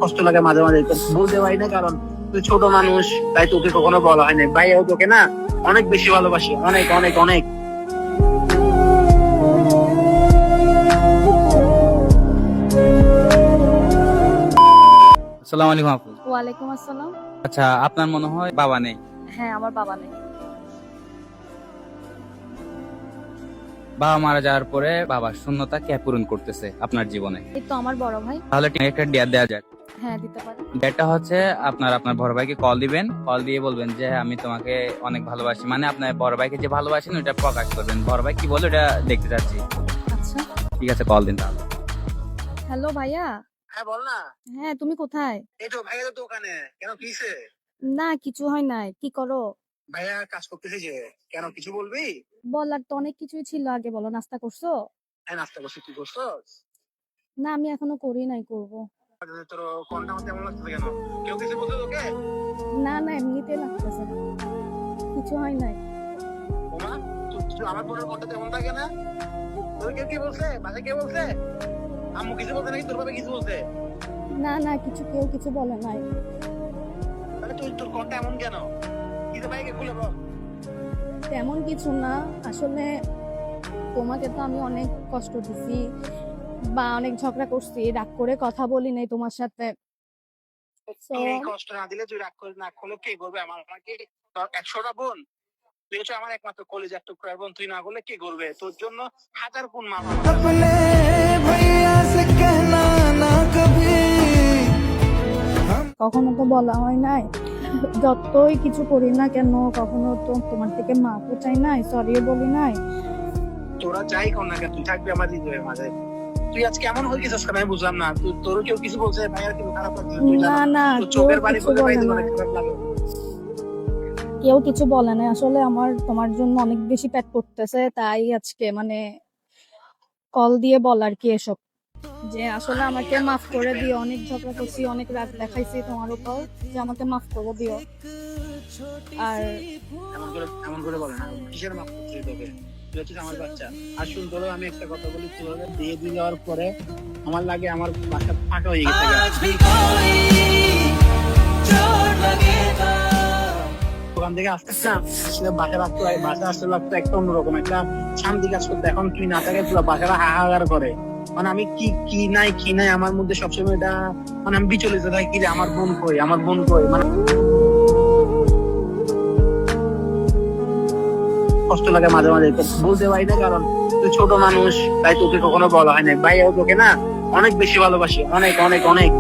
কষ্ট লাগে মাঝে মাঝে, তো বলতে পারি না কারণ তুই ছোট মানুষ, তাই তোকে কখনো বলা হয় না। ভাইয়াও তোকে না অনেক বেশি ভালোবাসি, অনেক অনেক অনেক। আসসালামু আলাইকুম আপু। ওয়ালাইকুম আসসালাম। আচ্ছা, আপনার মনে হয় বাবা নেই? হ্যাঁ, আমার বাবা নেই। বাবা মারা যাওয়ার পরে বাবার শূন্যতা কে পূরণ করতেছে আপনার জীবনে? এই তো আমার বড় ভাই। তাহলে একটা ডেট দেওয়া যাক। হ্যাঁ, দিতে পারি। ডেটটা হচ্ছে আপনার বড় ভাইকে কল দিবেন, কল দিয়ে বলবেন যে আমি তোমাকে অনেক ভালোবাসি, মানে আপনার বড় ভাইকে যে ভালোবাসেন ওটা প্রকাশ করবেন। বড় ভাই কি বলে ওটা দেখতে চাচ্ছি। আচ্ছা, ঠিক আছে, কল দিন তাহলে। হ্যালো ভাইয়া। হ্যাঁ বল না। হ্যাঁ, তুমি কোথায়? এই তো ভাইয়া তো দোকানে। কেন কিসে? না, কিছু হয় নাই। কি করো? ভাইয়া কাজ করতেছে যে, কেন কিছু বলবি? বলার তো অনেক কিছুই ছিল, আগে বলো। নাস্তা করছো? হ্যাঁ নাস্তা করছি, তুই করছস? না, আমি এখনো করি নাই, করব। তোর কোনটা আমার তেমন লাগতেছে কেন? কেউ কিছু বলছে তোকে? না না, এমনিতে লাগতেছে। কিছু হয় নাই। ওমা, তুই আমার বোনের কোনটা তেমন থাকে না? তোর কেউ কি বলছে? বাসে কে বলছে? আম্মু কিছু বলছে নাকি তোর বাবা কিছু বলছে? না না, কেউ কিছু বলে নাই। তাহলে তোর কোনটা এমন কেন? কি তো ভাইকে খুলে বল। তেমন কিছু না, আসলে তোমাকে তো আমি অনেক কষ্ট দিছি বা অনেক ঝগড়া করছি, রাগ করে কথা বলি নাই তোমার সাথে। So, তোর এই কষ্ট না দিলে, তুই রাগ করে না করলে কে করবে? আমাকে তোর 100টা বোন, তুই হচ্ছে আমার একমাত্র কলেজার টুকরার বোন, তুই না করলে কে করবে? তোর জন্য হাজার গুণ মাফ। अपने भैया से कहना ना कभी। কখনো তো বলা হয় নাই, যতই কিছু করি না কেন কখনো তো তোমার থেকে মাফও চাই নাই, সরিও বলি নাই। তোরা যাই কর না কেন, তুই থাকবি আমার হৃদয়ের মাঝে। তুই আজ কেমন হয়ে গেছিস কেন আমি বুঝলাম না। তোরও কেউ কিছু বলছে? ভাইয়ার কিন্তু খারাপ লাগছে, তুই না জানো। না, তোর চোখের কেউ বাড়ি কিছু বলে ভাই বলে তোর না, অনেক খারাপ লাগে। কেউ কিছু বলে না। আসলে আমার তোমার জন্য অনেক বেশি পেট করতেছে, তাই আজকে মানে কল দিয়ে বলার কি এসব, যে আসলে আমাকে মাফ করে দিও। অনেক ঝগড়া করছি, অনেক রাগ দেখাইছি তোমার উপর, যে আমাকে মাফ করে দিও। আর এমন করে বলে না, কিসের মাফ করছিস তোকে? তুই হচ্ছিস আমার বাচ্চা। আর শুন, তোরও আমি একটা কথা বলি, তুই দিয়ে দিয়ে যাওয়ার পরে আমার লাগে আমার বাসা ফাঁকা হয়ে গেছে। आज भी कोई चोट लगे तो দোকান থেকে আসতেছ না, আসলে বাসা লাগতো, বাসা আসতে লাগতো একটা অন্যরকম একটা শান্তি কাজ করতো। এখন তুই না থাকে পুরো বাসাটা হাহাকার করে। মানে আমি কি নাই আমার মধ্যে সবসময় এটা, মানে আমি বিচলিত থাকি কি যে আমার বোন কই, আমার বোন কই। মানে কষ্ট লাগে মাঝে মাঝে, তো বলতে পারি না কারণ তুই ছোট মানুষ, তাই তোকে কখনো বলা হয় না। ভাইয়াও তোকে না অনেক বেশি ভালোবাসি, অনেক অনেক অনেক।